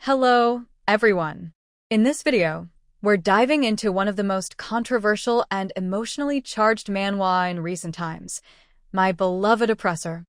Hello, everyone. In this video, we're diving into one of the most controversial and emotionally charged manhwa in recent times, My Beloved Oppressor.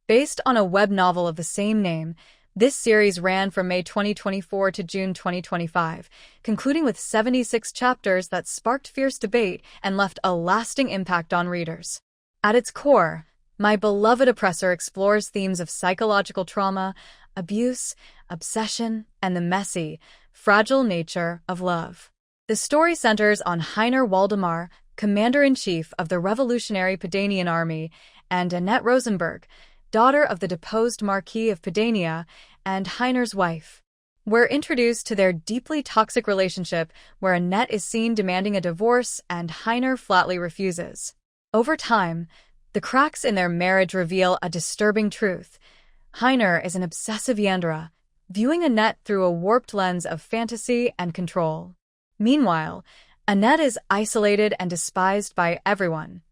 Based on a web novel of the same name, this series ran from May 2024 to June 2025, concluding with 76 chapters that sparked fierce debate and left a lasting impact on readers. At its core, My Beloved Oppressor explores themes of psychological trauma, abuse, obsession, and the messy, fragile nature of love. The story centers on Heiner Waldemar, commander-in-chief of the Revolutionary Pedanian Army, and Annette Rosenberg, daughter of the deposed Marquis of Pedania and Heiner's wife. We're introduced to their deeply toxic relationship where Annette is seen demanding a divorce and Heiner flatly refuses. Over time, the cracks in their marriage reveal a disturbing truth. Heiner is an obsessive yandere, viewing Annette through a warped lens of fantasy and control. Meanwhile, Annette is isolated and despised by everyone,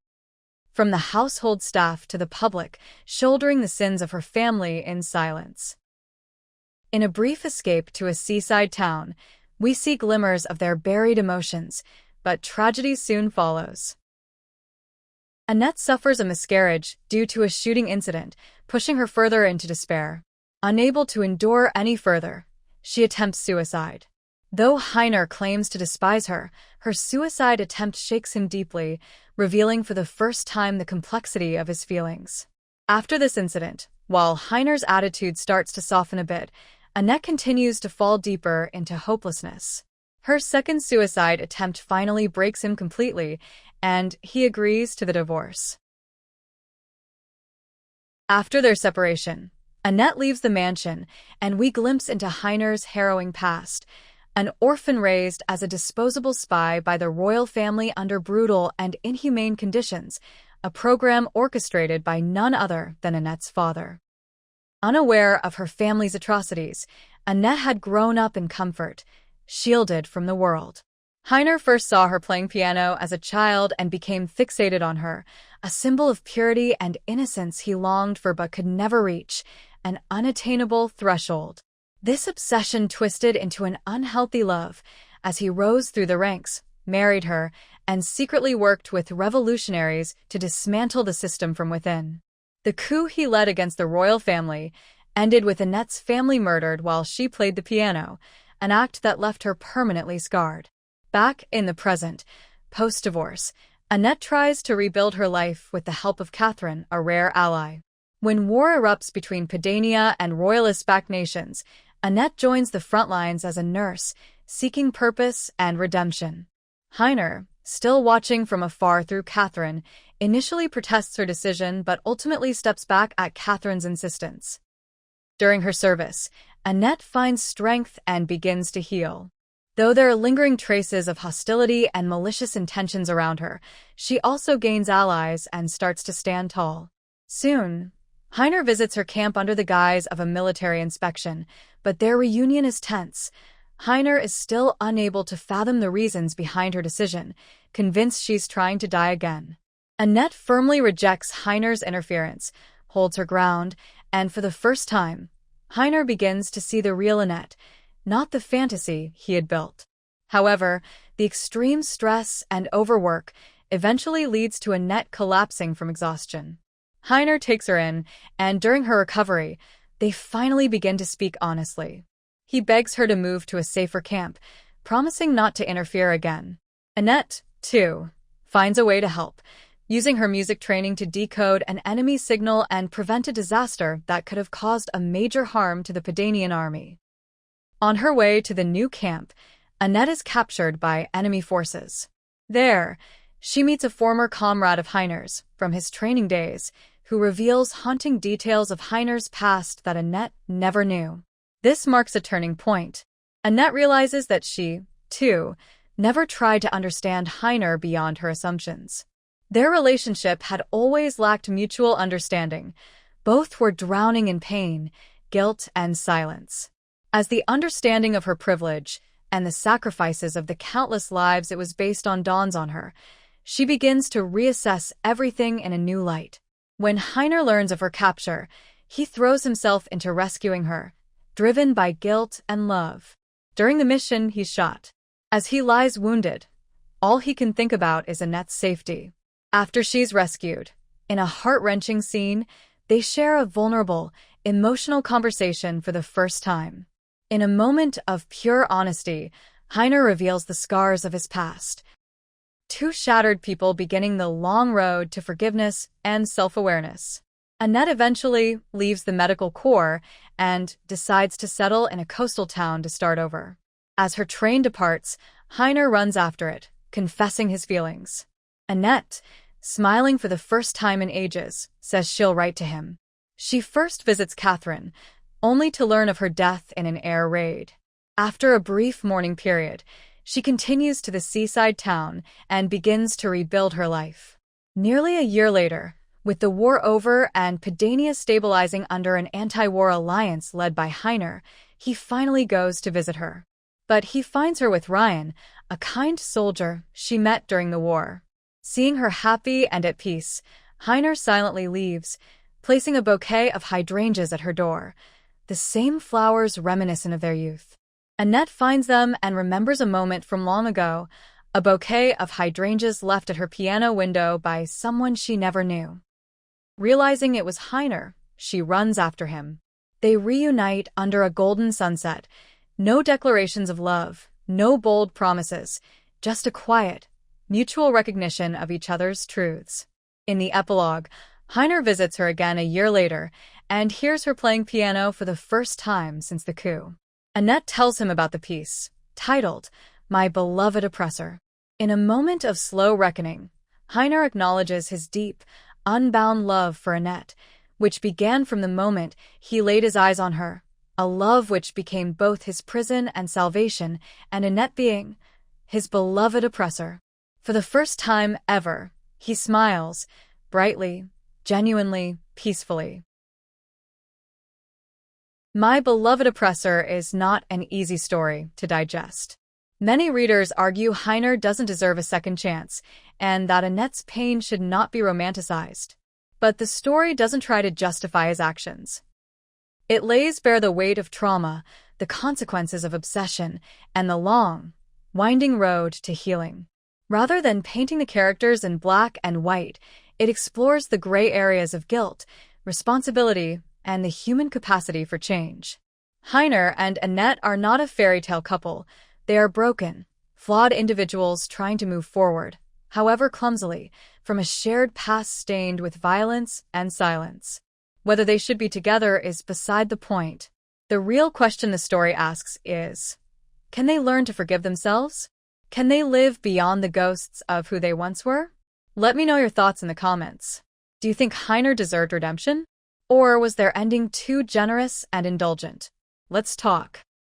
from the household staff to the public, shouldering the sins of her family in silence. In a brief escape to a seaside town, we see glimmers of their buried emotions, but tragedy soon follows. Annette suffers a miscarriage due to a shooting incident, pushing her further into despair. Unable to endure any further, she attempts suicide. Though Heiner claims to despise her, her suicide attempt shakes him deeply, revealing for the first time the complexity of his feelings. After this incident, while Heiner's attitude starts to soften a bit, Annette continues to fall deeper into hopelessness. Her second suicide attempt finally breaks him completely, and he agrees to the divorce. After their separation, Annette leaves the mansion, and we glimpse into Heiner's harrowing past, an orphan raised as a disposable spy by the royal family under brutal and inhumane conditions, a program orchestrated by none other than Annette's father. Unaware of her family's atrocities, Annette had grown up in comfort, shielded from the world. Heiner first saw her playing piano as a child and became fixated on her, a symbol of purity and innocence he longed for but could never reach, an unattainable threshold. This obsession twisted into an unhealthy love as he rose through the ranks, married her, and secretly worked with revolutionaries to dismantle the system from within. The coup he led against the royal family ended with Annette's family murdered while she played the piano, an act that left her permanently scarred. Back in the present, post-divorce, Annette tries to rebuild her life with the help of Catherine, a rare ally. When war erupts between Pedania and royalist-backed nations, Annette joins the front lines as a nurse, seeking purpose and redemption. Heiner, still watching from afar through Catherine, initially protests her decision but ultimately steps back at Catherine's insistence. During her service, Annette finds strength and begins to heal. Though there are lingering traces of hostility and malicious intentions around her, she also gains allies and starts to stand tall. Soon, Heiner visits her camp under the guise of a military inspection, but their reunion is tense. Heiner is still unable to fathom the reasons behind her decision, convinced she's trying to die again. Annette firmly rejects Heiner's interference, holds her ground, and for the first time, Heiner begins to see the real Annette, not the fantasy he had built. However, the extreme stress and overwork eventually leads to Annette collapsing from exhaustion. Heiner takes her in, and during her recovery, they finally begin to speak honestly. He begs her to move to a safer camp, promising not to interfere again. Annette, too, finds a way to help, using her music training to decode an enemy signal and prevent a disaster that could have caused a major harm to the Pedanian army. On her way to the new camp, Annette is captured by enemy forces. There, she meets a former comrade of Heiner's from his training days, who reveals haunting details of Heiner's past that Annette never knew. This marks a turning point. Annette realizes that she, too, never tried to understand Heiner beyond her assumptions. Their relationship had always lacked mutual understanding. Both were drowning in pain, guilt, and silence. As the understanding of her privilege and the sacrifices of the countless lives it was based on dawns on her, she begins to reassess everything in a new light. When Heiner learns of her capture, he throws himself into rescuing her, driven by guilt and love. During the mission, he's shot. As he lies wounded, all he can think about is Annette's safety. After she's rescued, in a heart-wrenching scene, they share a vulnerable, emotional conversation for the first time. In a moment of pure honesty, Heiner reveals the scars of his past. Two shattered people beginning the long road to forgiveness and self-awareness. Annette eventually leaves the medical corps and decides to settle in a coastal town to start over. As her train departs, Heiner runs after it, confessing his feelings. Annette, smiling for the first time in ages, says she'll write to him. She first visits Catherine, only to learn of her death in an air raid. After a brief mourning period, she continues to the seaside town and begins to rebuild her life. Nearly a year later, with the war over and Pedania stabilizing under an anti-war alliance led by Heiner, he finally goes to visit her. But he finds her with Ryan, a kind soldier she met during the war. Seeing her happy and at peace, Heiner silently leaves, placing a bouquet of hydrangeas at her door, the same flowers reminiscent of their youth. Annette finds them and remembers a moment from long ago, a bouquet of hydrangeas left at her piano window by someone she never knew. Realizing it was Heiner, she runs after him. They reunite under a golden sunset. No declarations of love, no bold promises, just a quiet, mutual recognition of each other's truths. In the epilogue, Heiner visits her again a year later and hears her playing piano for the first time since the coup. Annette tells him about the piece, titled, My Beloved Oppressor. In a moment of slow reckoning, Heiner acknowledges his deep, unbound love for Annette, which began from the moment he laid his eyes on her, a love which became both his prison and salvation, and Annette being his beloved oppressor. For the first time ever, he smiles, brightly, genuinely, peacefully. My Beloved Oppressor is not an easy story to digest. Many readers argue Heiner doesn't deserve a second chance, and that Annette's pain should not be romanticized. But the story doesn't try to justify his actions. It lays bare the weight of trauma, the consequences of obsession, and the long, winding road to healing. Rather than painting the characters in black and white, it explores the gray areas of guilt, responsibility, and the human capacity for change. Heiner and Annette are not a fairy tale couple. They are broken, flawed individuals trying to move forward, however clumsily, from a shared past stained with violence and silence. Whether they should be together is beside the point. The real question the story asks is, can they learn to forgive themselves? Can they live beyond the ghosts of who they once were? Let me know your thoughts in the comments. Do you think Heiner deserved redemption? Or was their ending too generous and indulgent? Let's talk.